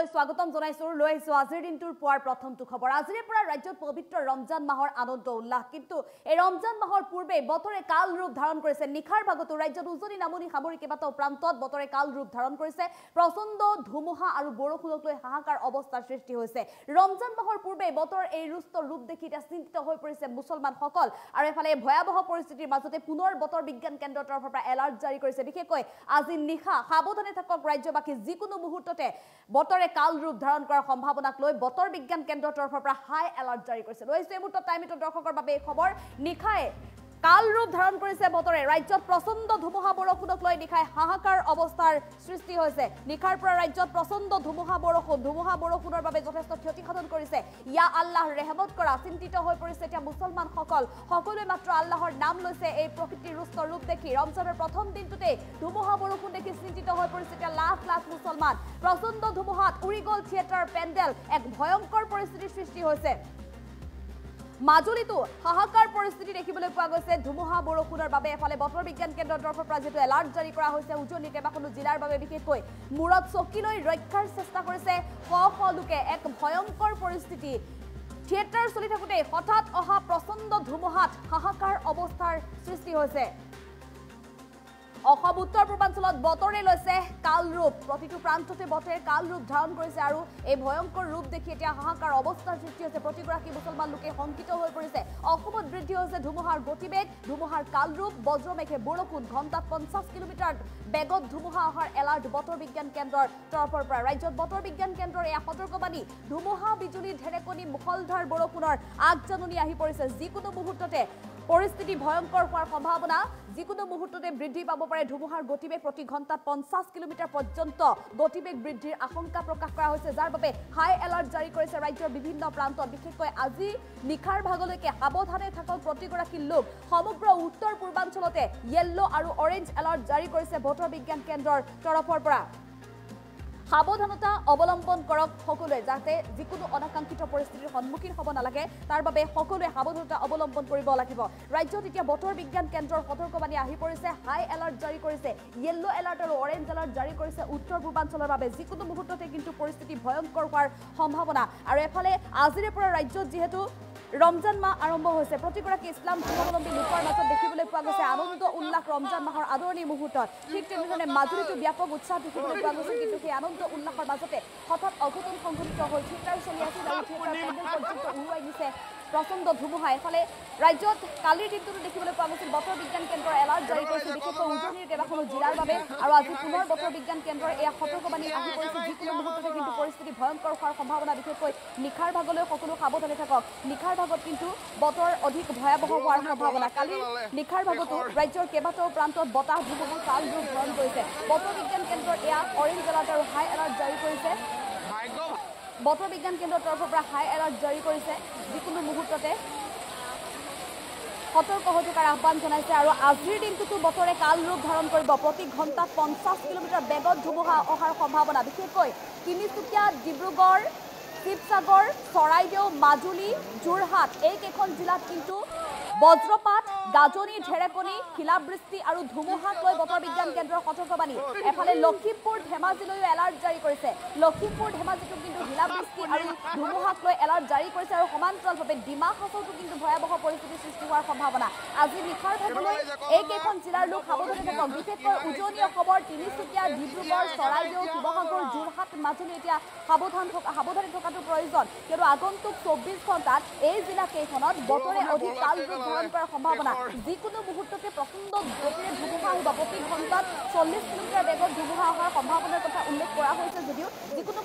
সকললৈ স্বাগতম জনাইছো লৈ আহিছো আজিৰ দিনটোৰ পুৱাৰ প্ৰথমটো খবৰ আজিৰে পৰা ৰাজ্যত পবিত্ৰ ৰমজান মাহৰ আনন্দ উল্লাস কিন্তু এই ৰমজান মাহৰ পূৰ্বে বতৰে কাল ৰূপ ধাৰণ কৰিছে নিখাৰ ভাগতো ৰাজ্যত উজনি নামনি সামৰি কেইবাটাও প্ৰান্তত বতৰে কাল ৰূপ ধাৰণ কৰিছে প্ৰচণ্ড ধুমুহা আৰু বৰষুণক লৈ হাহাকাৰ অৱস্থাৰ সৃষ্টি হৈছে ৰমজান মাহৰ পূৰ্বে বতৰ এই ৰুষ্ট ৰূপ দেখি চিন্তিত হৈ পৰিছে মুছলমানসকল আৰু এফালে ভয়াবহ পৰিস্থিতিৰ মাজতে পুনৰ বতৰ বিজ্ঞান কেন্দ্ৰৰ তৰফৰ পৰা এলাৰ্ট জাৰি কৰিছে বিশেষকৈ আজি নিশা সাৱধানে থাকক ৰাজ্যবাসী যিকোনো মুহূৰ্ততে বতৰে কাল ৰূপ ধাৰণ কৰাৰ সম্ভাৱনাক লৈ বতৰ বিজ্ঞান কেন্দ্ৰৰ তৰফৰ পৰা হাই এলাৰ্ট জাৰি কৰিছে লৈছে এই মুহূৰ্তত টাইম ইটৰ দৰ্শকৰ বাবে এই খবৰ নিশাই কাল ৰূপ ধাৰণ কৰিছে বতৰে ৰাজ্যত প্ৰচণ্ড ধুমুহা বৰষুণক লৈ নিশাই হাহাকাৰ অৱস্থাৰ সৃষ্টি হৈছে নিশাৰ পৰা ৰাজ্যত প্ৰচণ্ড ধুমুহা বৰষুণৰ বাবে যথেষ্ট ক্ষতিসাধন কৰিছে ইয়া আল্লাহ ৰেহমত কৰা চিন্তিত হৈ পৰিছে এতিয়া মুছলমানসকল সকলোৱে মাত্ৰ আল্লাহৰ নাম লৈছে এই প্ৰকৃতিৰ ৰুষ্ট ৰূপ দেখি ৰমজানৰ প্ৰথম দিনটোতে ধুমুহা বৰষুণ দেখি চিন্তিত হৈ পৰিছে এতিয়া লাখ লাখ মুছলমান প্ৰচণ্ড ধুমুহাত উৰি গ'ল থিয়েটাৰ পেণ্ডেল এক ভয়ংকৰ পৰিস্থিতিৰ সৃষ্টি হৈছে মাজুলীতো হাহাকাৰ পৰিস্থিতি দেখিবলৈ পোৱা গৈছে ধুমুহা বৰষুণৰ বাবে এফালে বতৰ বিজ্ঞান কেন্দ্ৰৰ তৰফৰ পৰা যেটো এলাৰ্ট জাৰি কৰা হৈছে উজনি কেইবাখনো জিলাৰ বাবে বিশেষকৈ মূৰত চকীলৈ ৰক্ষাৰ চেষ্টা কৰিছে শ লোকে এক ভয়ংকৰ পৰিস্থিতি থিয়েটাৰ চলি থাকোতে হঠাৎ অহা প্ৰচণ্ড ধুমুহাত হাহাকাৰ অৱস্থাৰ সৃষ্টি হৈছে অসম উত্তৰ পূৰ্বাঞ্চলত বতৰে লৈছে কাল ৰূপ প্ৰতিটো প্ৰান্ততে বতৰে কাল ৰূপ ধাৰণ কৰিছে আৰু এই ভয়ংকৰ ৰূপ দেখি এতিয়া হাহাকাৰ অৱস্থাৰ সৃষ্টি হৈছে প্ৰতিগৰাকী মুছলমান লোকে শংকিত হৈ পৰিছে অসমত বৃদ্ধি হৈছে ধুমুহাৰ গতিবেগ ধুমুহাৰ কাল ৰূপ বজ্ৰমেঘে বৰষুণ ঘণ্টাত 50 কিলোমিটাৰ বেগত ধুমুহা অহাৰ এলাৰ্ট বতৰ বিজ্ঞান কেন্দ্ৰৰ তৰফৰ পৰা ৰাজ্যত বতৰ বিজ্ঞান কেন্দ্ৰৰ এই সতৰ্কবাণী ধুমুহা বিজুলী ঢেৰেকনি মুখলধাৰ বৰষুণৰ আগজাননী আহি পৰিছে যিকোনো মুহূৰ্ততে পৰিস্থিতি ভয়ংকৰ হোৱাৰ সম্ভাৱনা যিকোনো মুহূৰ্ততে বৃদ্ধি পাব পাৰে ধুমুহাৰ গতিবেগ প্ৰতি ঘণ্টাত 50 কিলোমিটাৰ পৰ্যন্ত গতিবেগ বৃদ্ধিৰ আশংকা প্ৰকাশ কৰা হৈছে যাৰ বাবে হাই এলাৰ্ট জাৰি কৰিছে ৰাজ্যৰ বিভিন্ন প্ৰান্তত বিশেষকৈ আজি নিশাৰ ভাগলৈকে সাৱধানে থাকক প্ৰতিগৰাকী লোক সমগ্ৰ উত্তৰ পূৰ্বাঞ্চলতে য়েল্লো আৰু অৰেঞ্জ এলাৰ্ট জাৰি কৰিছে বতৰ বিজ্ঞান কেন্দ্ৰৰ তৰফৰ পৰা সাৱধানতা অৱলম্বন কৰক সকলোৱে যাতে যিকোনো অনাকাংক্ষিত পৰিস্থিতিৰ সন্মুখীন হ'ব নালাগে তাৰ বাবে সকলোৱে সাৱধানতা অৱলম্বন কৰিব লাগিব ৰাজ্যত এতিয়া বতৰ বিজ্ঞান কেন্দ্ৰৰ সতৰ্কবাণী আহি পৰিছে হাই এলাৰ্ট জাৰি কৰিছে য়েল্লো এলাৰ্ট আৰু অৰেঞ্জ এলাৰ্ট জাৰি কৰিছে উত্তৰ পূৰ্বাঞ্চলৰ বাবে যিকোনো মুহূৰ্ততে কিন্তু পৰিস্থিতি ভয়ংকৰ হোৱাৰ সম্ভাৱনা আৰু এফালে আজিৰে পৰা ৰাজ্যত যিহেতু ৰমজান মাহ আৰম্ভ হৈছে প্ৰতিগৰাকী ইছলাম ধৰ্মাৱলম্বী লোকৰ মাজত দেখিবলৈ পোৱা গৈছে আনন্দ উল্লাস ৰমজান মাহৰ আদৰণি মুহূৰ্তত ঠিক তেনেধৰণে মাজুলীতো ব্যাপক উৎসাহ দেখিবলৈ পোৱা গৈছে কিন্তু সেই আনন্দ উল্লাসৰ মাজতে হঠাৎ অঘটন সংঘটিত হৈ থিয়েটাৰ চলি আছিল আৰু থিয়েটাৰ পেণ্ডেল পৰ্যন্ত উৰুৱাই নিছে প্ৰচণ্ড ধুমুহা এফালে ৰাজ্যত কালিৰ দিনটোতো দেখিবলৈ পোৱা গৈছিল বতৰ বিজ্ঞান কেন্দ্ৰৰ এলাৰ্ট জাৰি কৰিছিল বিশেষকৈ উজনিৰ কেইবাখনো জিলাৰ বাবে আৰু আজি পুনৰ বতৰ বিজ্ঞান কেন্দ্ৰৰ এয়া সতৰ্কবাণী আহি পৰিছে যিকোনো মুহূৰ্ততে কিন্তু পৰিস্থিতি ভয়ংকৰ হোৱাৰ সম্ভাৱনা বিশেষকৈ নিশাৰ ভাগলৈ সকলো সাৱধানে থাকক নিশাৰ ভাগত কিন্তু বতৰ অধিক ভয়াবহ হোৱাৰ সম্ভাৱনা কালি নিশাৰ ভাগতো ৰাজ্যৰ কেইবাটাও প্ৰান্তত বতাহ ধুমুহা কাল ৰূপ ধাৰণ কৰিছে বতৰ বিজ্ঞান কেন্দ্ৰৰ এয়া অৰেঞ্জ এলাৰ্ট আৰু হাই এলাৰ্ট জাৰি কৰিছে বতৰ বিজ্ঞান কেন্দ্ৰৰ তৰফৰ পৰা হাই এলাৰ্ট জাৰি কৰিছে যিকোনো মুহূৰ্ততে সতৰ্ক হৈ থকাৰ আহ্বান জনাইছে আৰু আজিৰ দিনটোতো বতৰে কাল ৰূপ ধাৰণ কৰিব প্ৰতি ঘণ্টাত 50 কিলোমিটাৰ বেগত ধুমুহা অহাৰ সম্ভাৱনা বিশেষকৈ তিনিচুকীয়া ডিব্ৰুগড় শিৱসাগৰ চৰাইদেউ মাজুলী যোৰহাট এই কেইখন জিলাত কিন্তু বজ্ৰপাত গাজনি ঢেৰেকনি শিলাবৃষ্টি আৰু ধুমুহাক লৈ বতৰ বিজ্ঞান কেন্দ্ৰৰ সতৰ্কবাণী এফালে লখিমপুৰ ধেমাজিলৈও এলাৰ্ট জাৰি কৰিছে লখিমপুৰ ধেমাজিতো কিন্তু শিলাবৃষ্টি আৰু ধুমুহাক লৈ এলাৰ্ট জাৰি কৰিছে আৰু সমান্তৰালভাৱে ডিমা হাছাওতো কিন্তু ভয়াবহ পৰিস্থিতিৰ সৃষ্টি হোৱাৰ সম্ভাৱনা আজি নিশাৰ ভাগলৈ এই কেইখন জিলাৰ লোক সাৱধানে থাকক বিশেষকৈ উজনি অসমৰ তিনিচুকীয়া ডিব্ৰুগড় চৰাইদেউ শিৱসাগৰ যোৰহাট মাজুলী এতিয়া সাৱধানে থকাটো প্ৰয়োজন কিয়নো আগন্তুক 24 ঘণ্টাত এই জিলা কেইখনত বতৰে অধিক কাল ৰূপ ধাৰণ কৰাৰ সম্ভাৱনা যিকোনো মুহূৰ্ততে প্ৰচণ্ড গতিৰে ধুমুহা আহিব প্ৰতি ঘণ্টাত 40 কিলোমিটাৰ বেগত ধুমুহা অহাৰ সম্ভাৱনাৰ কথা উল্লেখ কৰা হৈছে যদিও যিকোনো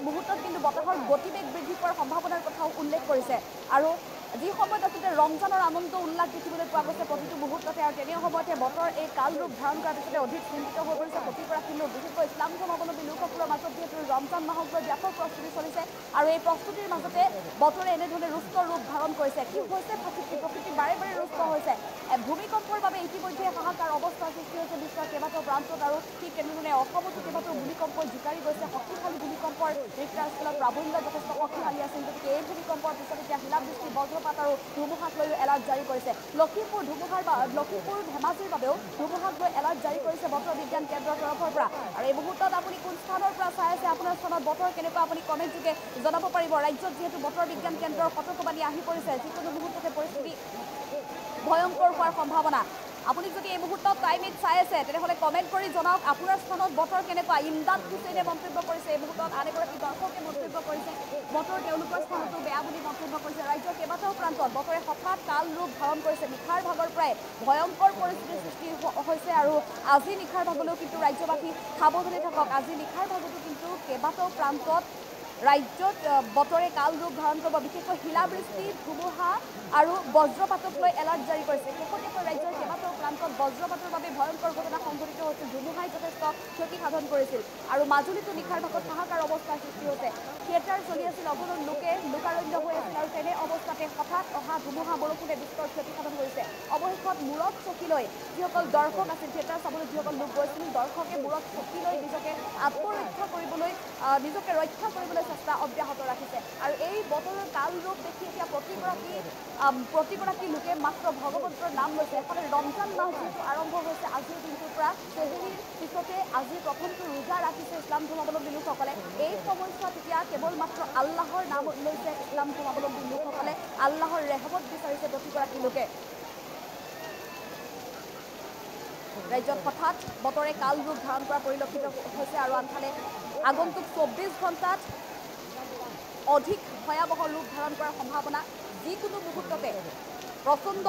মুহূৰ্তত কিন্তু বতাহৰ গতিবেগ বৃদ্ধি পোৱাৰ সম্ভাৱনাৰ কথাও উল্লেখ কৰিছে আৰু যি সময়ত আচলতে ৰমজানৰ আনন্দ উল্লাস দেখিবলৈ পোৱা গৈছে প্ৰতিটো মুহূৰ্ততে আৰু তেনে সময়তে বতৰ এই কাল ৰূপ ধাৰণ কৰাৰ পিছতে অধিক চিন্তিত হৈ পৰিছে প্ৰতিগৰাকী লোক বিশেষকৈ ইছলাম ধৰ্মাৱলম্বী লোকসকলৰ মাজত যিহেতু ৰমজান মাহক লৈ ব্যাপক প্ৰস্তুতি চলিছে আৰু এই প্ৰস্তুতিৰ মাজতে বতৰে এনেধৰণে ৰুষ্ট ৰূপ ধাৰণ কৰিছে কি হৈছে প্ৰকৃতি বাৰে বাৰে ৰুষ্ট হৈছে ভূমিকম্পৰ বাবে ইতিমধ্যে হাহাকাৰ অৱস্থাৰ সৃষ্টি হৈছে বিশ্বৰ কেইবাটাও প্ৰান্তত আৰু ঠিক তেনেধৰণে অসমতো কেইবাটাও ভূমিকম্পই জোকাৰি গৈছে শক্তিশালী ভূমিকম্পৰ মাত্ৰাস্থলত প্ৰাবল্য যথেষ্ট শক্তিশালী আছিল গতিকে এই ভূমিকম্পৰ পিছত এতিয়া শিলাবৃষ্টি বজ্ৰপাত আৰু ধুমুহাক লৈ এলাৰ্ট জাৰি কৰিছে লখিমপুৰ ধেমাজিৰ বাবেও ধুমুহাক লৈ এলাৰ্ট জাৰি কৰিছে বতৰ বিজ্ঞান কেন্দ্ৰৰ তৰফৰ পৰা আৰু এই মুহূৰ্তত আপুনি কোন স্থানৰ পৰা চাই আছে আপোনাৰ স্থানত বতৰ কেনেকুৱা আপুনি কমেণ্ট যোগে জনাব পাৰিব ৰাজ্যত যিহেতু বতৰ বিজ্ঞান কেন্দ্ৰৰ সতৰ্কবাণী আহি পৰিছে যিকোনো মুহূৰ্ততে পৰিস্থিতি ভয়ংকৰ হোৱাৰ সম্ভাৱনা আপুনি যদি এই মুহূৰ্তত টাইমিট চাই আছে তেনেহ'লে কমেণ্ট কৰি জনাওক আপোনাৰ স্থানত বতৰ কেনেকুৱা ইমদাদ হুছেইনে মন্তব্য কৰিছে এই মুহূৰ্তত আন এগৰাকী দৰ্শকে মন্তব্য কৰিছে বতৰ তেওঁলোকৰ স্থানতো বেয়া বুলি মন্তব্য কৰিছে ৰাজ্যৰ কেইবাটাও প্ৰান্তত বতৰে হঠাৎ কাল ৰূপ ধাৰণ কৰিছে নিশাৰ ভাগৰ পৰাই ভয়ংকৰ পৰিস্থিতিৰ সৃষ্টি হৈছে আৰু আজি নিশাৰ ভাগলৈও কিন্তু ৰাজ্যবাসী সাৱধানে থাকক আজি নিশাৰ ভাগতো কিন্তু কেইবাটাও প্ৰান্তত ৰাজ্যত বতৰে কাল ৰূপ ধাৰণ কৰিব বিশেষকৈ শিলাবৃষ্টি ধুমুহা আৰু বজ্ৰপাতক লৈ এলাৰ্ট জাৰি কৰিছে শেহতীয়াকৈ ৰাজ্যৰ কেইবাটাও প্ৰান্তত বজ্ৰপাতৰ বাবে ভয়ংকৰ ঘটনা সংঘটিত হৈছিল ধুমুহাই যথেষ্ট ক্ষতি সাধন কৰিছিল আৰু মাজুলীতো নিশাৰ ভাগত হাহাকাৰ অৱস্থাৰ সৃষ্টি হৈছে থিয়েটাৰ চলি আছিল অগণন লোকে লোকাৰণ্য হৈ আছিল আৰু তেনে অৱস্থাতে হঠাৎ অহা ধুমুহা বৰষুণে বিস্তৰ ক্ষতি সাধন কৰিছে অৱশেষত মূৰত চকী লৈ যিসকল দৰ্শক আছিল থিয়েটাৰ চাবলৈ যিসকল লোক গৈছিল দৰ্শকে মূৰত চকী লৈ নিজকে আত্মৰক্ষা কৰিবলৈ ৰক্ষা কৰিবলৈ চেষ্টা অব্যাহত ৰাখিছে আৰু এই বতৰৰ কাল ৰূপ দেখি এতিয়া প্ৰতিগৰাকী লোকে মাত্ৰ ভগৱন্তৰ নাম লৈছে এফালে ৰমজান মাহ যিহেতু আৰম্ভ হৈছে আজিৰ দিনটোৰ পৰা চেহেৰীৰ পিছতে আজি প্ৰথমটো ৰোজা ৰাখিছে ইছলাম ধৰ্মাৱলম্বী লোকসকলে এই সময়ছোৱাত এতিয়া কেৱল মাত্ৰ আল্লাহৰ নাম লৈছে ইছলাম ধৰ্মাৱলম্বী লোকসকলে আল্লাহৰ ৰেহমত বিচাৰিছে প্ৰতিগৰাকী লোকে ৰাজ্যত হঠাৎ বতৰে কাল ৰূপ ধাৰণ কৰা পৰিলক্ষিত হৈছে আৰু আনফালে আগন্তুক 24 ঘণ্টাত অধিক ভয়াৱহ ৰূপ ধাৰণ কৰাৰ সম্ভাৱনা যিকোনো মুহূৰ্ততে প্ৰচণ্ড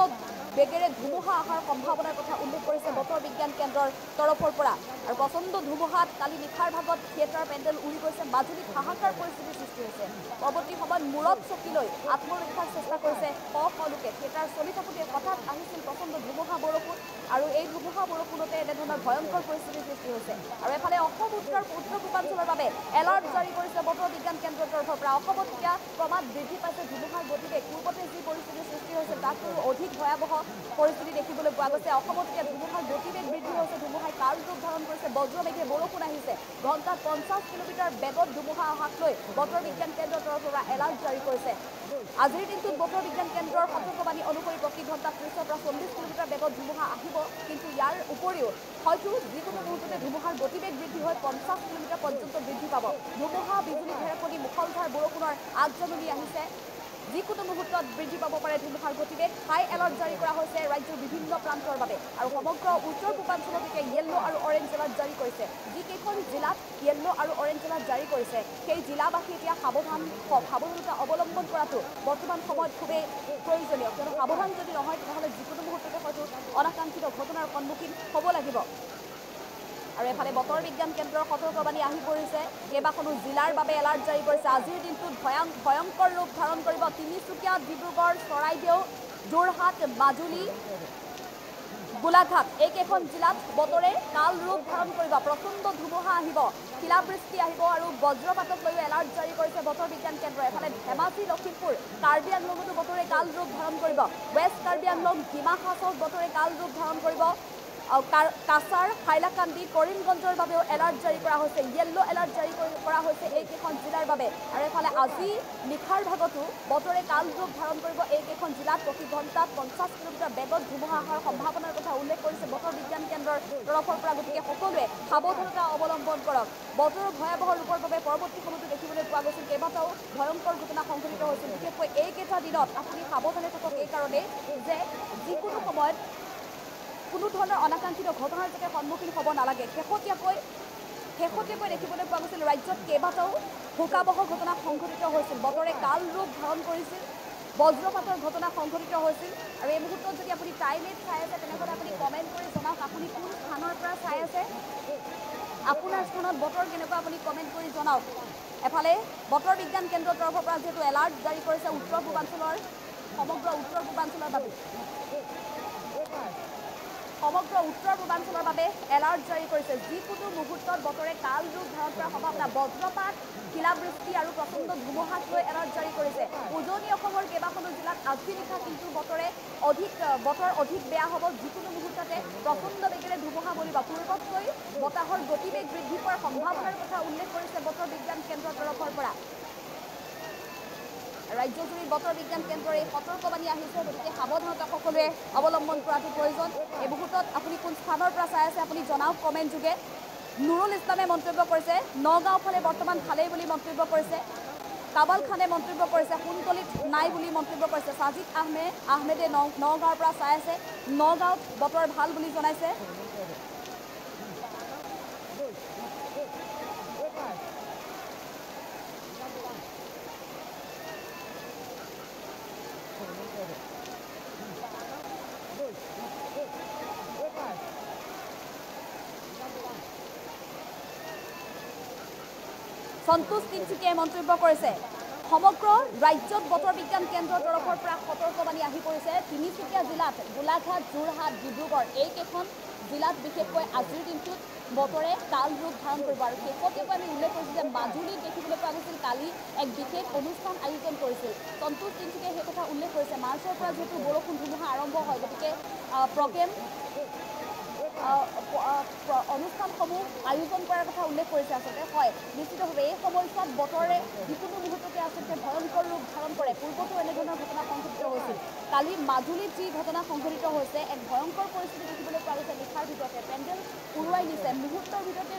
বেগেৰে ধুমুহা অহাৰ সম্ভাৱনাৰ কথা উল্লেখ কৰিছে বতৰ বিজ্ঞান কেন্দ্ৰৰ তৰফৰ পৰা আৰু প্ৰচণ্ড ধুমুহাত কালি নিশাৰ ভাগত থিয়েটাৰ পেণ্ডেল উৰি গৈছে মাজুলীত হাহাকাৰ পৰিস্থিতিৰ সৃষ্টি হৈছে পৰৱৰ্তী সময়ত মূৰত চকী লৈ আত্মৰক্ষাৰ চেষ্টা কৰিছে শ লোকে থিয়েটাৰ চলি থাকোঁতে হঠাৎ আহিছিল প্ৰচণ্ড ধুমুহা বৰষুণ আৰু এই ধুমুহা বৰষুণতে এনেধৰণৰ ভয়ংকৰ পৰিস্থিতিৰ সৃষ্টি হৈছে আৰু এফালে অসম উত্তৰ পূৰ্বাঞ্চলৰ বাবে এলাৰ্ট জাৰি কৰিছে বতৰ বিজ্ঞান কেন্দ্ৰৰ তৰফৰ পৰা অসমত এতিয়া ক্ৰমাৎ বৃদ্ধি পাইছে ধুমুহাৰ গতিবেগ পূৰ্বতে যি পৰিস্থিতিৰ সৃষ্টি হৈছিল তাতকৈ অধিক ভয়াৱহ পৰিস্থিতি দেখিবলৈ পোৱা গৈছে অসমত এতিয়া ধুমুহাৰ গতিবেগ বৃদ্ধি হৈছে ধুমুহাই কাল ৰূপ ধাৰণ কৰিছে বজ্ৰমেঘে বৰষুণ আহিছে ঘণ্টাত 50 কিলোমিটাৰ বেগত ধুমুহা অহাক লৈ বতৰ বিজ্ঞান কেন্দ্ৰৰ তৰফৰ পৰা এলাৰ্ট জাৰি কৰিছে আজিৰ দিনটোত বতৰ বিজ্ঞান কেন্দ্ৰৰ সতৰ্কবাণী অনুসৰি প্ৰতি ঘণ্টাত 30 পৰা 40 কিলোমিটাৰ বেগত ধুমুহা আহিব কিন্তু ইয়াৰ উপৰিও হয়তো যিকোনো মুহূৰ্ততে ধুমুহাৰ গতিবেগ বৃদ্ধি হৈ 50 কিলোমিটাৰ পৰ্যন্ত বৃদ্ধি পাব ধুমুহা বিজুলী ঢেৰেকনি মুষলধাৰ বৰষুণৰ আগজাননী আহিছে যিকোনো মুহূৰ্তত বৃদ্ধি পাব পাৰে ধুমুহাৰ গতিবেগ হাই এলাৰ্ট জাৰি কৰা হৈছে ৰাজ্যৰ বিভিন্ন প্ৰান্তৰ বাবে আৰু সমগ্ৰ উত্তৰ পূৰ্বাঞ্চলত এতিয়া য়েল্লো আৰু অৰেঞ্জ এলাৰ্ট জাৰি কৰিছে যিকেইখন জিলাত য়েল্লো আৰু অৰেঞ্জ এলাৰ্ট জাৰি কৰিছে সেই জিলাবাসী এতিয়া সাৱধানতা অৱলম্বন কৰাটো বৰ্তমান সময়ত খুবেই প্ৰয়োজনীয় কিয়নো সাৱধান যদি নহয় তেতিয়াহ'লে যিকোনো মুহূৰ্ততে হয়তো অনাকাংক্ষিত ঘটনাৰ সন্মুখীন হ'ব লাগিব আৰু এফালে বতৰ বিজ্ঞান কেন্দ্ৰৰ সতৰ্কবাণী আহি পৰিছে কেইবাখনো জিলাৰ বাবে এলাৰ্ট জাৰি কৰিছে আজিৰ দিনটোত ভয়ংকৰ ৰূপ ধাৰণ কৰিব তিনিচুকীয়া ডিব্ৰুগড় চৰাইদেউ যোৰহাট মাজুলী গোলাঘাট এইকেইখন জিলাত বতৰে কাল ৰূপ ধাৰণ কৰিব প্ৰচণ্ড ধুমুহা আহিব শিলাবৃষ্টি আহিব আৰু বজ্ৰপাতক লৈ এলাৰ্ট জাৰি কৰিছে বতৰ বিজ্ঞান কেন্দ্ৰই এফালে ধেমাজি লখিমপুৰ কাৰ্বি আংলঙতো বতৰে কাল ৰূপ ধাৰণ কৰিব ৱেষ্ট কাৰ্বি আংলং ডিমা হাছাওত বতৰে কাল ৰূপ ধাৰণ কৰিব কাছাৰ হাইলাকান্দি কৰিমগঞ্জৰ বাবেও এলাৰ্ট জাৰি কৰা হৈছে য়েল্লো এলাৰ্ট জাৰি কৰা হৈছে এইকেইখন জিলাৰ বাবে আৰু এফালে আজি নিশাৰ ভাগতো বতৰে কাল ৰূপ ধাৰণ কৰিব এইকেইখন জিলাত প্ৰতি ঘণ্টাত 50 কিলোমিটাৰ বেগত ধুমুহা অহাৰ সম্ভাৱনাৰ কথা উল্লেখ কৰিছে বতৰ বিজ্ঞান কেন্দ্ৰৰ তৰফৰ পৰা গতিকে সকলোৱে সাৱধানতা অৱলম্বন কৰক বতৰৰ ভয়াৱহ ৰূপৰ বাবে পৰৱৰ্তী সময়তো দেখিবলৈ পোৱা গৈছিল কেইবাটাও ভয়ংকৰ ঘটনা সংঘটিত হৈছিল বিশেষকৈ এইকেইটা দিনত আপুনি সাৱধানে থাকক এইকাৰণেই যে যিকোনো সময়ত কোনো ধৰণৰ অনাকাংক্ষিত ঘটনাৰ যাতে সন্মুখীন হ'ব নালাগে শেহতীয়াকৈ দেখিবলৈ পোৱা গৈছিল ৰাজ্যত কেইবাটাও ভোকাবহ ঘটনা সংঘটিত হৈছিল বতৰে কাল ৰূপ ধাৰণ কৰিছিল বজ্ৰপাতৰ ঘটনা সংঘটিত হৈছিল আৰু এই মুহূৰ্তত যদি আপুনি টাইমিট চাই আছে তেনেহ'লে আপুনি কমেণ্ট কৰি জনাওক আপুনি কোন স্থানৰ পৰা চাই আছে আপোনাৰ স্থানত বতৰ কেনেকুৱা আপুনি কমেণ্ট কৰি জনাওক এফালে বতৰ বিজ্ঞান কেন্দ্ৰৰ তৰফৰ পৰা যিহেতু এলাৰ্ট জাৰি কৰিছে সমগ্ৰ উত্তৰ পূৰ্বাঞ্চলৰ বাবে এলাৰ্ট জাৰি কৰিছে যিকোনো মুহূৰ্তত বতৰে কাল ৰূপ ধাৰণ কৰাৰ সম্ভাৱনা বজ্ৰপাত শিলাবৃষ্টি আৰু প্ৰচণ্ড ধুমুহাক লৈ এলাৰ্ট জাৰি কৰিছে উজনি অসমৰ কেইবাখনো জিলাত আজি নিশা কিন্তু বতৰ অধিক বেয়া হ'ব যিকোনো মুহূৰ্ততে প্ৰচণ্ড বেগেৰে ধুমুহা বলিব পূৰ্বতকৈ বতাহৰ গতিবেগ বৃদ্ধি পোৱাৰ সম্ভাৱনাৰ কথা উল্লেখ কৰিছে বতৰ বিজ্ঞান কেন্দ্ৰৰ তৰফৰ পৰা ৰাজ্যজুৰি বতৰ বিজ্ঞান কেন্দ্ৰৰ এই সতৰ্কবাণী আহিছে গতিকে সাৱধানতা সকলোৱে অৱলম্বন কৰাটো প্ৰয়োজন এই মুহূৰ্তত আপুনি কোন স্থানৰ পৰা চাই আছে আপুনি জনাওক কমেণ্ট যোগে নুৰুল ইছলামে মন্তব্য কৰিছে নগাঁও ফালে বৰ্তমান ভালেই বুলি মন্তব্য কৰিছে কাবাল খানে মন্তব্য কৰিছে সোণতলিত নাই বুলি মন্তব্য কৰিছে সাজিদ আহমেদে নগাঁৱৰ পৰা চাই আছে নগাঁৱত বতৰ ভাল বুলি জনাইছে সন্তোষ তিনিচুকীয়াই মন্তব্য কৰিছে সমগ্ৰ ৰাজ্যত বতৰ বিজ্ঞান কেন্দ্ৰৰ তৰফৰ পৰা সতৰ্কবাণী আহি পৰিছে তিনিচুকীয়া জিলাত গোলাঘাট যোৰহাট ডিব্ৰুগড় এইকেইখন জিলাত বিশেষকৈ আজিৰ দিনটোত বতৰে কাল ৰূপ ধাৰণ কৰিব আৰু শেষতে আমি উল্লেখ কৰিছোঁ যে মাজুলীত দেখিবলৈ পোৱা গৈছিল কালি এক বিশেষ অনুষ্ঠান আয়োজন কৰিছিল সন্তোষ তিনিচুকীয়াই সেই কথা উল্লেখ কৰিছে মাৰ্চৰ পৰা যিহেতু বৰষুণ ধুমুহা আৰম্ভ হয় গতিকে প্ৰগ্ৰেম অনুষ্ঠানসমূহ আয়োজন কৰাৰ কথা উল্লেখ কৰিছে আচলতে হয় নিশ্চিতভাৱে এই সময়ছোৱাত বতৰে যিকোনো মুহূৰ্ততে আচলতে ভয়ংকৰ ৰূপ ধাৰণ কৰে পূৰ্বতো এনেধৰণৰ ঘটনা সংঘটিত হৈছিল কালি মাজুলীত যি ঘটনা সংঘটিত হৈছে এক ভয়ংকৰ পৰিস্থিতি দেখিবলৈ পোৱা গৈছে নিশাৰ ভিতৰতে পেণ্ডেল উৰুৱাই নিছে মুহূৰ্তৰ ভিতৰতে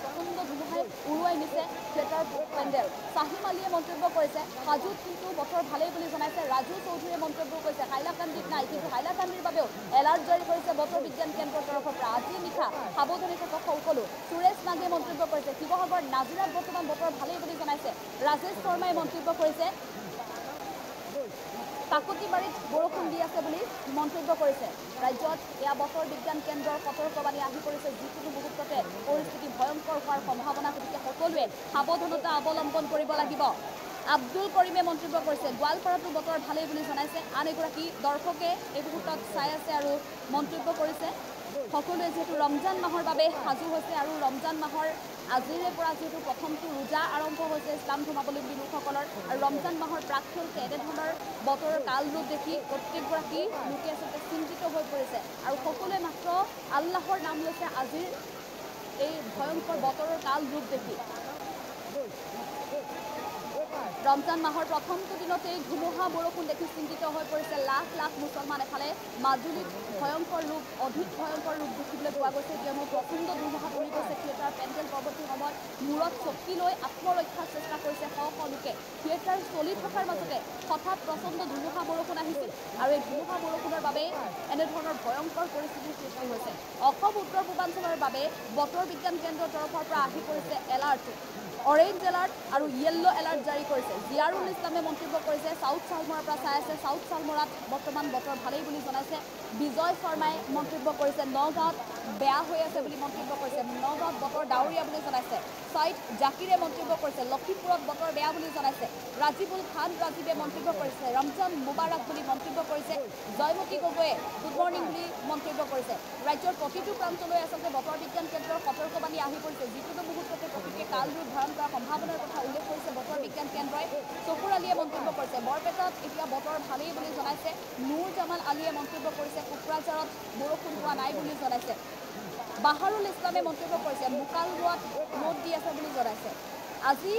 প্ৰচণ্ড ধুমুহাই উৰুৱাই নিছে থিয়েটাৰ পেণ্ডেল চাহিম আলীয়ে মন্তব্য কৰিছে হাজোত কিন্তু বতৰ ভালেই বুলি জনাইছে ৰাজু চৌধুৰীয়ে মন্তব্য কৰিছে হাইলাকান্দিত নাই কিন্তু হাইলাকান্দিৰ বাবেও এলাৰ্ট জাৰি কৰিছে বতৰ বিজ্ঞান কেন্দ্ৰৰ তৰফৰ পৰা আজি নিশা সাৱধানে থাকক সকলো সুৰেশ নাগে মন্তব্য কৰিছে শিৱসাগৰ নাজিৰাত বৰ্তমান বতৰ ভালেই বুলি জনাইছে ৰাজেশ শৰ্মাই মন্তব্য কৰিছে কাকতিবাৰীত বৰষুণ দি আছে বুলি মন্তব্য কৰিছে ৰাজ্যত এয়া বতৰ বিজ্ঞান কেন্দ্ৰৰ সতৰ্কবাণী আহি পৰিছে যিকোনো মুহূৰ্ততে পৰিস্থিতি ভয়ংকৰ হোৱাৰ সম্ভাৱনা গতিকে সকলোৱে সাৱধানতা অৱলম্বন কৰিব লাগিব আব্দুল কৰিমে মন্তব্য কৰিছে গোৱালপাৰাতো বতৰ ভালেই বুলি জনাইছে আন এগৰাকী দৰ্শকে এই মুহূৰ্তত চাই আছে আৰু মন্তব্য কৰিছে সকলোৱে যিহেতু ৰমজান মাহৰ বাবে সাজু হৈছে আৰু ৰমজান মাহৰ আজিৰে পৰা যিহেতু প্ৰথমটো ৰোজা আৰম্ভ হৈছে ইছলাম ধৰ্মাৱলম্বী লোকসকলৰ আৰু ৰমজান মাহৰ প্ৰাকখনতে এনেধৰণৰ বতৰৰ কাল ৰূপ দেখি প্ৰত্যেকগৰাকী লোকে আচলতে চিন্তিত হৈ পৰিছে আৰু সকলোৱে মাত্ৰ আল্লাহৰ নাম লৈছে আজিৰ এই ভয়ংকৰ বতৰৰ কাল ৰূপ দেখি ৰমজান মাহৰ প্ৰথমটো দিনতেই ধুমুহা বৰষুণ দেখি চিন্তিত হৈ পৰিছে লাখ লাখ মুছলমান এফালে মাজুলীত ভয়ংকৰ ৰূপ অধিক ভয়ংকৰ ৰূপ দেখিবলৈ পোৱা গৈছে কিয়নো প্ৰচণ্ড ধুমুহা পৰি গৈছে থিয়েটাৰ পেণ্ডেল পৰৱৰ্তী সময়ত মূৰত চকী লৈ আত্মৰক্ষাৰ চেষ্টা কৰিছে শ শ লোকে থিয়েটাৰ চলি থকাৰ মাজতে হঠাৎ প্ৰচণ্ড ধুমুহা বৰষুণ আহিছিল আৰু এই ধুমুহা বৰষুণৰ বাবে এনেধৰণৰ ভয়ংকৰ পৰিস্থিতিৰ সৃষ্টি হৈছে অসম উত্তৰ পূৰ্বাঞ্চলৰ বাবে বতৰ বিজ্ঞান কেন্দ্ৰৰ তৰফৰ পৰা আহি পৰিছে এলাৰ্ট অৰেঞ্জ এলাৰ্ট আৰু য়েল্লো এলাৰ্ট জাৰি কৰিছে জিয়াৰুল ইছলামে মন্তব্য কৰিছে সাউথ চালমৰাৰ পৰা চাই আছে সাউথ চালমৰাত বৰ্তমান বতৰ ভালেই বুলি জনাইছে বিজয় শৰ্মাই মন্তব্য কৰিছে নগাঁৱত বেয়া হৈ আছে বুলি মন্তব্য কৰিছে নগাঁৱত বতৰ ডাৱৰীয়া বুলি জনাইছে ছাইদ জাকিৰে মন্তব্য কৰিছে লখিমপুৰত বতৰ বেয়া বুলি জনাইছে ৰাজীবুল খান ৰাজীৱে মন্তব্য কৰিছে ৰমজান মুবাৰক বুলি মন্তব্য কৰিছে জয়মতী গগৈয়ে গুড মৰ্ণিং বুলি মন্তব্য কৰিছে ৰাজ্যৰ প্ৰতিটো প্ৰান্তলৈ আচলতে বতৰ বিজ্ঞান কেন্দ্ৰৰ সতৰ্কবাণী আহি পৰিছে যিকোনো মুহূৰ্ততে প্ৰতিকে কাল ৰূপ ধাৰণ কৰাৰ সম্ভাৱনাৰ কথা উল্লেখ কৰিছে বতৰ বিজ্ঞান কেন্দ্ৰই চকুৰ আলীয়ে মন্তব্য কৰিছে বৰপেটাত এতিয়া বতৰ ভালেই বুলি জনাইছে নুৰ জামাল আলীয়ে মন্তব্য কৰিছে কোকৰাঝাৰত বৰষুণ হোৱা নাই বুলি জনাইছে বাহাৰুল ইছলামে মন্তব্য কৰিছে মোকালগোৱাত ৰ'দ দি আছে বুলি জনাইছে আজি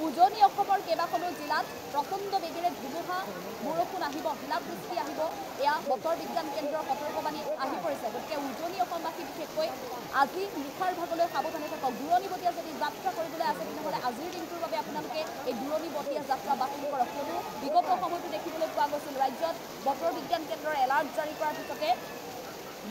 উজনি অসমৰ কেইবাখনো জিলাত প্ৰচণ্ড বেগেৰে ধুমুহা বৰষুণ আহিব শিলাবৃষ্টি আহিব এয়া বতৰ বিজ্ঞান কেন্দ্ৰৰ সতৰ্কবাণী আহি পৰিছে গতিকে উজনি অসমবাসী বিশেষকৈ আজি নিশাৰ ভাগলৈ সাৱধানে থাকক দূৰণিবতীয়া যদি যাত্ৰা কৰিবলৈ আছে তেনেহ'লে আজিৰ দিনটোৰ বাবে আপোনালোকে এই দূৰণিবতীয়া যাত্ৰা বাতিল কৰক কিয়নো বিগত সময়তো দেখিবলৈ পোৱা গৈছিল ৰাজ্যত বতৰ বিজ্ঞান কেন্দ্ৰৰ এলাৰ্ট জাৰি কৰাৰ পিছতে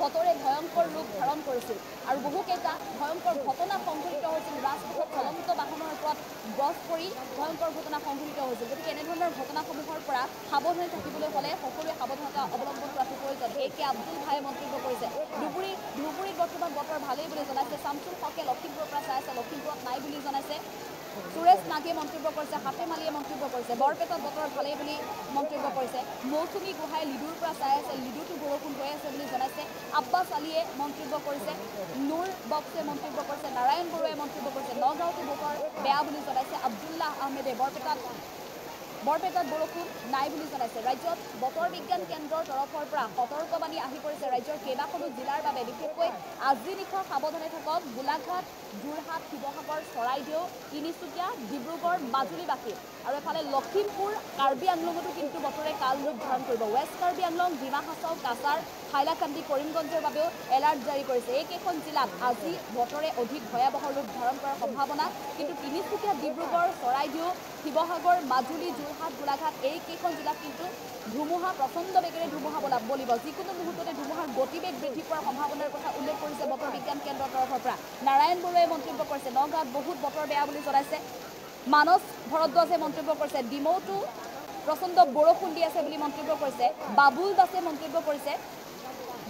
বতৰে ভয়ংকৰ ৰূপ ধাৰণ কৰিছিল আৰু বহুকেইটা ভয়ংকৰ ঘটনা সংঘটিত হৈছিল ৰাজপথত চলন্ত বাহনৰ ওপৰত গছ পৰি ভয়ংকৰ ঘটনা সংঘটিত হৈছিল গতিকে এনেধৰণৰ ঘটনাসমূহৰ পৰা সাৱধানে থাকিবলৈ হ'লে সকলোৱে সাৱধানতা অৱলম্বন কৰাটো প্ৰয়োজন এ কে আব্দুল ভায়ে মন্তব্য কৰিছে ধুবুৰীত বৰ্তমান বতৰ ভালেই বুলি জনাইছে শামছুল হকে লখিমপুৰৰ পৰা চাই আছে লখিমপুৰত নাই বুলি জনাইছে সুৰেশ নাগে মন্তব্য কৰিছে হাতেম আলীয়ে মন্তব্য কৰিছে বৰপেটাত বতৰ ভালেই বুলি মন্তব্য কৰিছে মৌচুমী গোহাঁই লিডুৰ পৰা চাই আছে লিডুতো বৰষুণ হৈ আছে বুলি জনাইছে আব্বাছ আলীয়ে মন্তব্য কৰিছে নুৰ বক্সে মন্তব্য কৰিছে নাৰায়ণ বৰুৱাই মন্তব্য কৰিছে নগাঁৱতো বতৰ বেয়া বুলি জনাইছে আব্দুল্লাহ আহমেদে বৰপেটাত বৰপেটাত বৰষুণ নাই বুলি জনাইছে ৰাজ্যত বতৰ বিজ্ঞান কেন্দ্ৰৰ তৰফৰ পৰা সতৰ্কবাণী আহি পৰিছে ৰাজ্যৰ কেইবাখনো জিলাৰ বাবে বিশেষকৈ আজি নিশা সাৱধানে থাকক গোলাঘাট যোৰহাট শিৱসাগৰ চৰাইদেউ তিনিচুকীয়া ডিব্ৰুগড় মাজুলীবাসী আৰু এফালে লখিমপুৰ কাৰ্বি আংলঙতো কিন্তু বতৰে কাল ৰূপ ধাৰণ কৰিব ৱেষ্ট কাৰ্বি আংলং ডিমা হাছাও কাছাৰ হাইলাকান্দি কৰিমগঞ্জৰ বাবেও এলাৰ্ট জাৰি কৰিছে এইকেইখন জিলাত আজি বতৰে অধিক ভয়াৱহ ৰূপ ধাৰণ কৰাৰ সম্ভাৱনা কিন্তু তিনিচুকীয়া ডিব্ৰুগড় চৰাইদেউ শিৱসাগৰ মাজুলী যোৰহাট গোলাঘাট এইকেইখন জিলাত কিন্তু ধুমুহা প্ৰচণ্ড বেগেৰে ধুমুহা বলিব যিকোনো মুহূৰ্ততে ধুমুহাৰ গতিবেগ বৃদ্ধি পোৱাৰ সম্ভাৱনাৰ কথা উল্লেখ কৰিছে বতৰ বিজ্ঞান কেন্দ্ৰৰ তৰফৰ পৰা নাৰায়ণ বৰুৱাই মন্তব্য কৰিছে নগাঁৱত বহুত বতৰ বেয়া বুলি জনাইছে মানস ভৰদ্বাজে মন্তব্য কৰিছে ডিমৌতো প্ৰচণ্ড বৰষুণ দি আছে বুলি মন্তব্য কৰিছে বাবুল দাসে মন্তব্য কৰিছে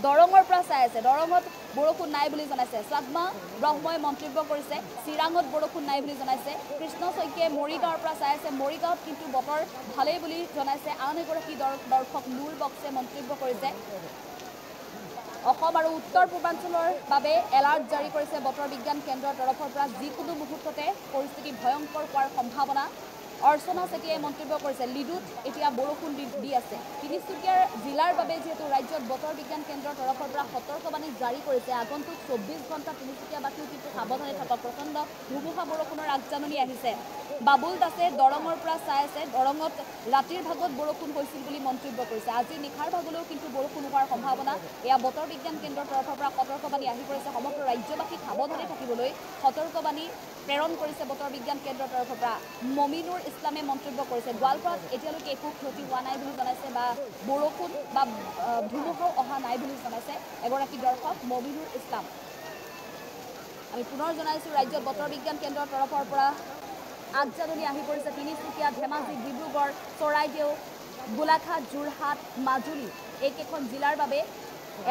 দৰঙৰ পৰা চাই আছে দৰঙত বৰষুণ নাই বুলি জনাইছে চাকমা ব্ৰহ্মই মন্তব্য কৰিছে চিৰাঙত বৰষুণ নাই বুলি জনাইছে কৃষ্ণ শইকীয়াই মৰিগাঁৱৰ পৰা চাই আছে মৰিগাঁৱত কিন্তু বতৰ ভালেই বুলি জনাইছে আন এগৰাকী দৰ্শক নুৰ বক্সে মন্তব্য কৰিছে অসম আৰু উত্তৰ পূৰ্বাঞ্চলৰ বাবে এলাৰ্ট জাৰি কৰিছে বতৰ বিজ্ঞান কেন্দ্ৰৰ তৰফৰ পৰা যিকোনো মুহূৰ্ততে পৰিস্থিতি ভয়ংকৰ হোৱাৰ সম্ভাৱনা অৰ্চনা চেতিয়াই মন্তব্য কৰিছে লিডুত এতিয়া বৰষুণ দি আছে তিনিচুকীয়াৰ জিলাৰ বাবে যেহেতু ৰাজ্যত বতৰ বিজ্ঞান কেন্দ্ৰৰ তৰফৰ পৰা সতৰ্কবাণী জাৰি কৰিছে আগন্তুক 24 ঘণ্টা তিনিচুকীয়াবাসীও কিন্তু সাৱধানে থাকক প্ৰচণ্ড ধুমুহা বৰষুণৰ আগজাননী আহিছে বাবুল দাসে দৰঙৰ পৰা চাই আছে দৰঙত ৰাতিৰ ভাগত বৰষুণ হৈছিল বুলি মন্তব্য কৰিছে আজি নিশাৰ ভাগলৈও কিন্তু বৰষুণ হোৱাৰ সম্ভাৱনা এয়া বতৰ বিজ্ঞান কেন্দ্ৰৰ তৰফৰ পৰা সতৰ্কবাণী আহি পৰিছে সমগ্ৰ ৰাজ্যবাসীক সাৱধানে থাকিবলৈ সতৰ্কবাণী প্ৰেৰণ কৰিছে বতৰ বিজ্ঞান কেন্দ্ৰৰ তৰফৰ পৰা মমিনুৰ ইছলামে মন্তব্য কৰিছে গোৱালপাৰাত এতিয়ালৈকে একো ক্ষতি হোৱা নাই বুলি জনাইছে বা বৰষুণ বা ধুমুহাও অহা নাই বুলি জনাইছে এগৰাকী দৰ্শক মমিনুৰ ইছলাম আমি পুনৰ জনাইছোঁ ৰাজ্যত বতৰ বিজ্ঞান কেন্দ্ৰৰ তৰফৰ পৰা আগজাননী আহি পৰিছে তিনিচুকীয়া ধেমাজি ডিব্ৰুগড় চৰাইদেউ গোলাঘাট যোৰহাট মাজুলী এইকেইখন জিলাৰ বাবে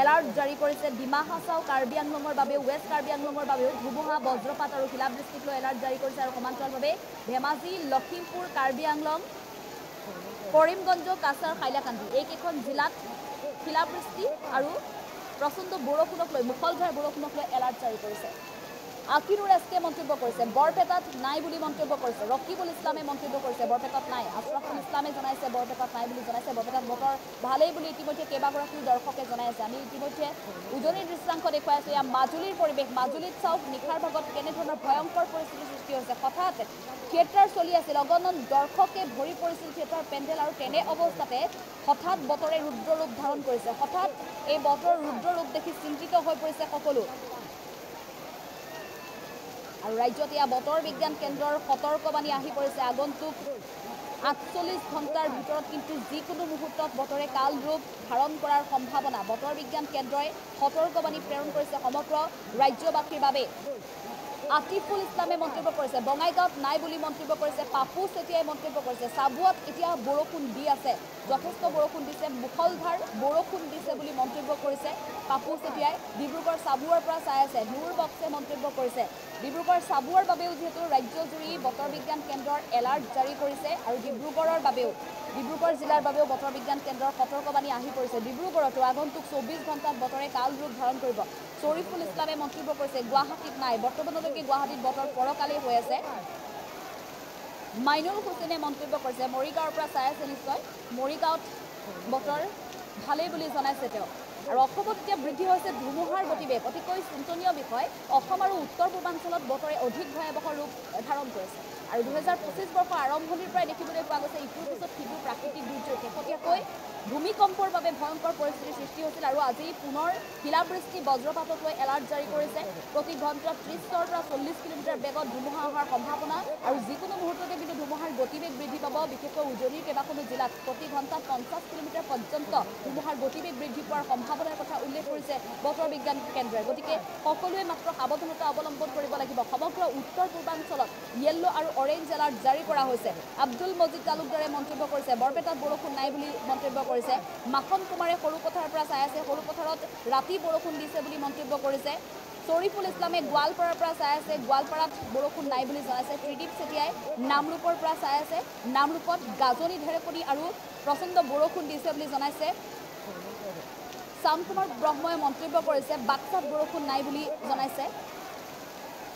এলাৰ্ট জাৰি কৰিছে ডিমা হাছাও কাৰ্বি আংলঙৰ বাবে ৱেষ্ট কাৰ্বি আংলঙৰ বাবেও ধুমুহা বজ্ৰপাত আৰু শিলাবৃষ্টিক লৈ এলাৰ্ট জাৰি কৰিছে আৰু সমান্তৰালভাৱে ধেমাজি লখিমপুৰ কাৰ্বি আংলং কৰিমগঞ্জ কাছাৰ হাইলাকান্দি এইকেইখন জিলাত শিলাবৃষ্টি আৰু প্ৰচণ্ড বৰষুণক লৈ মুখলধাৰ বৰষুণক লৈ এলাৰ্ট জাৰি কৰিছে আকিনুৰ এছকে মন্তব্য কৰিছে বৰপেটাত নাই বুলি মন্তব্য কৰিছে ৰকিবুল ইছলামে মন্তব্য কৰিছে বৰপেটাত নাই আশৰাফুল ইছলামে জনাইছে বৰপেটাত নাই বুলি জনাইছে বৰপেটাত বতৰ ভালেই বুলি ইতিমধ্যে কেইবাগৰাকীও দৰ্শকে জনাই আছে আমি ইতিমধ্যে উজনিৰ দৃশ্যাংশ দেখুৱাই আছোঁ এয়া মাজুলীৰ পৰিৱেশ মাজুলীত চাওক নিশাৰ ভাগত কেনেধৰণৰ ভয়ংকৰ পৰিস্থিতিৰ সৃষ্টি হৈছে হঠাৎ থিয়েটাৰ চলি আছিল অগণন দৰ্শকে ভৰি পৰিছিল থিয়েটাৰ পেণ্ডেল আৰু তেনে অৱস্থাতে হঠাৎ বতৰে ৰুদ্ৰৰূপ ধাৰণ কৰিছে হঠাৎ এই বতৰ ৰুদ্ৰৰূপ দেখি চিন্তিত হৈ পৰিছে সকলো আৰু ৰাজ্যত এয়া বতৰ বিজ্ঞান কেন্দ্ৰৰ সতৰ্কবাণী আহি পৰিছে আগন্তুক 48 ঘণ্টাৰ ভিতৰত কিন্তু যিকোনো মুহূৰ্তত বতৰে কাল ৰূপ ধাৰণ কৰাৰ সম্ভাৱনা বতৰ বিজ্ঞান কেন্দ্ৰই সতৰ্কবাণী প্ৰেৰণ কৰিছে সমগ্ৰ ৰাজ্যবাসীৰ বাবে আতিফুল ইছলামে মন্তব্য কৰিছে বঙাইগাঁৱত নাই বুলি মন্তব্য কৰিছে পাপু চেতিয়াই মন্তব্য কৰিছে চাবুৱাত এতিয়া বৰষুণ দি আছে যথেষ্ট বৰষুণ দিছে মুখলধাৰ বৰষুণ দিছে বুলি মন্তব্য কৰিছে পাপু চেতিয়াই ডিব্ৰুগড় চাবুৱাৰ পৰা চাই আছে নুৰ বক্সে মন্তব্য কৰিছে ডিব্ৰুগড় চাবুৱাৰ বাবেও যেহেতু ৰাজ্যজুৰি বতৰ বিজ্ঞান কেন্দ্ৰৰ এলাৰ্ট জাৰি কৰিছে আৰু ডিব্ৰুগড়ৰ বাবেও ডিব্ৰুগড় জিলাৰ বাবেও বতৰ বিজ্ঞান কেন্দ্ৰৰ সতৰ্কবাণী আহি পৰিছে ডিব্ৰুগড়তো আগন্তুক 24 ঘণ্টাত বতৰে কাল ৰূপ ধাৰণ কৰিব শৰীফুল ইছলামে মন্তব্য কৰিছে গুৱাহাটীত নাই বৰ্তমানলৈকে গুৱাহাটীত বতৰ ফৰকালেই হৈ আছে মাইনুল হুছেইনে মন্তব্য কৰিছে মৰিগাঁৱৰ পৰা চাই আছে নিশ্চয় মৰিগাঁৱত বতৰ ভালেই বুলি জনাইছে তেওঁ আৰু অসমত এতিয়া বৃদ্ধি হৈছে ধুমুহাৰ গতিবেগ অতিকৈ চিন্তনীয় বিষয় অসম আৰু উত্তৰ পূৰ্বাঞ্চলত বতৰে অধিক ভয়াৱহ ৰূপ ধাৰণ কৰিছে আৰু 2025 বৰ্ষৰ আৰম্ভণিৰ পৰাই দেখিবলৈ পোৱা গৈছে ইটোৰ পিছত সিটো প্ৰাকৃতিক দুৰ্যোগ শেহতীয়াকৈ ভূমিকম্পৰ বাবে ভয়ংকৰ পৰিস্থিতিৰ সৃষ্টি হৈছিল আৰু আজি পুনৰ শিলাবৃষ্টি বজ্ৰপাতক লৈ এলাৰ্ট জাৰি কৰিছে প্ৰতি ঘণ্টাত 30ৰ পৰা 40 কিলোমিটাৰ বেগত ধুমুহা অহাৰ সম্ভাৱনা আৰু যিকোনো মুহূৰ্ততে কিন্তু ধুমুহাৰ গতিবেগ বৃদ্ধি পাব বিশেষকৈ উজনিৰ কেইবাখনো জিলাত প্ৰতি ঘণ্টাত 50 কিলোমিটাৰ পৰ্যন্ত ধুমুহাৰ গতিবেগ বৃদ্ধি পোৱাৰ সম্ভাৱনাৰ কথা উল্লেখ কৰিছে বতৰ বিজ্ঞান কেন্দ্ৰই গতিকে সকলোৱে মাত্ৰ সাৱধানতা অৱলম্বন কৰিব লাগিব সমগ্ৰ উত্তৰ পূৰ্বাঞ্চলত য়েল্লো আৰু অৰেঞ্জ এলাৰ্ট জাৰি কৰা হৈছে আব্দুল মজিদ তালুকদাৰে মন্তব্য কৰিছে বৰপেটাত বৰষুণ নাই বুলি মন্তব্য কৰিছে মাখন কুমাৰে সৰুপথাৰৰ পৰা চাই আছে সৰুপথাৰত ৰাতি বৰষুণ দিছে বুলি মন্তব্য কৰিছে শৰীফুল ইছলামে গোৱালপাৰাৰ পৰা চাই আছে গোৱালপাৰাত বৰষুণ নাই বুলি জনাইছে ত্ৰিদীপ চেতিয়াই নামৰূপৰ পৰা চাই আছে নামৰূপত গাজনি ঢেৰেকনি আৰু প্ৰচণ্ড বৰষুণ দিছে বুলি জনাইছে শ্যাম কুমাৰ ব্ৰহ্মই মন্তব্য কৰিছে বাক্সাত বৰষুণ নাই বুলি জনাইছে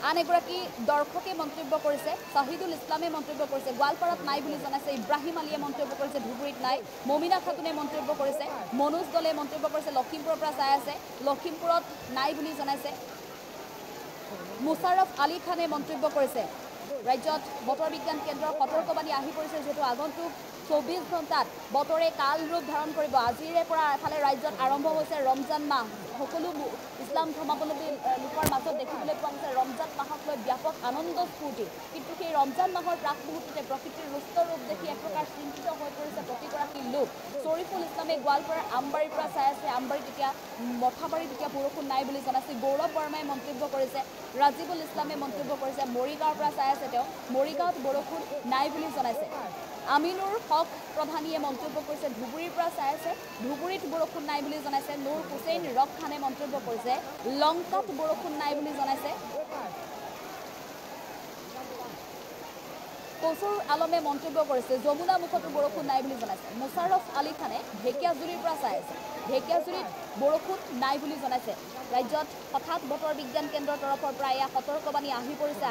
আন এগৰাকী দৰ্শকে মন্তব্য কৰিছে শাহিদুল ইছলামে মন্তব্য কৰিছে গোৱালপাৰাত নাই বুলি জনাইছে ইব্ৰাহিম আলীয়ে মন্তব্য কৰিছে ধুবুৰীত নাই মমিনা খাতুনে মন্তব্য কৰিছে মনোজ দলে মন্তব্য কৰিছে লখিমপুৰৰ পৰা চাই আছে লখিমপুৰত নাই বুলি জনাইছে মুছাৰফ আলী খানে মন্তব্য কৰিছে ৰাজ্যত বতৰ বিজ্ঞান কেন্দ্ৰৰ সতৰ্কবাণী আহি পৰিছে যেহেতু আগন্তুক 24 ঘণ্টাত বতৰে কাল ৰূপ ধাৰণ কৰিব আজিৰে পৰা এফালে ৰাজ্যত আৰম্ভ হৈছে ৰমজান মাহ সকলো ইছলাম ধৰ্মাৱলম্বী লোকৰ মাজত দেখিবলৈ পোৱা গৈছে ৰমজান মাহক লৈ ব্যাপক আনন্দ স্ফূৰ্তি কিন্তু সেই ৰমজান মাহৰ প্ৰাক মুহূৰ্ততে প্ৰকৃতিৰ ৰুষ্ট ৰূপ দেখি এক প্ৰকাৰ চিন্তিত হৈ পৰিছে প্ৰতিগৰাকী লোক শ্বৰিফুল ইছলামে গোৱালপাৰাৰ আমবাৰীৰ পৰা চাই আছে আমবাৰীত এতিয়া মথাবাৰীত এতিয়া বৰষুণ নাই বুলি জনাইছে গৌৰৱ বৰ্মাই মন্তব্য কৰিছে ৰাজিবুল ইছলামে মন্তব্য কৰিছে মৰিগাঁৱৰ পৰা চাই আছে তেওঁ মৰিগাঁৱত বৰষুণ নাই বুলি জনাইছে আমিনুৰ হক প্ৰধানীয়ে মন্তব্য কৰিছে ধুবুৰীৰ পৰা চাই আছে ধুবুৰীত বৰষুণ নাই বুলি জনাইছে নুৰ হুছেইন ৰক খানে মন্তব্য কৰিছে লংকাত বৰষুণ নাই বুলি জনাইছে কচুৰ আলমে মন্তব্য কৰিছে যমুনা মুখতো বৰষুণ নাই বুলি জনাইছে মুছাৰফ আলী খানে ঢেকিয়াজুলিৰ পৰা চাই আছে ঢেকিয়াজুলিত বৰষুণ নাই বুলি জনাইছে ৰাজ্যত হঠাৎ বতৰ বিজ্ঞান কেন্দ্ৰৰ তৰফৰ পৰা এয়া সতৰ্কবাণী আহি পৰিছে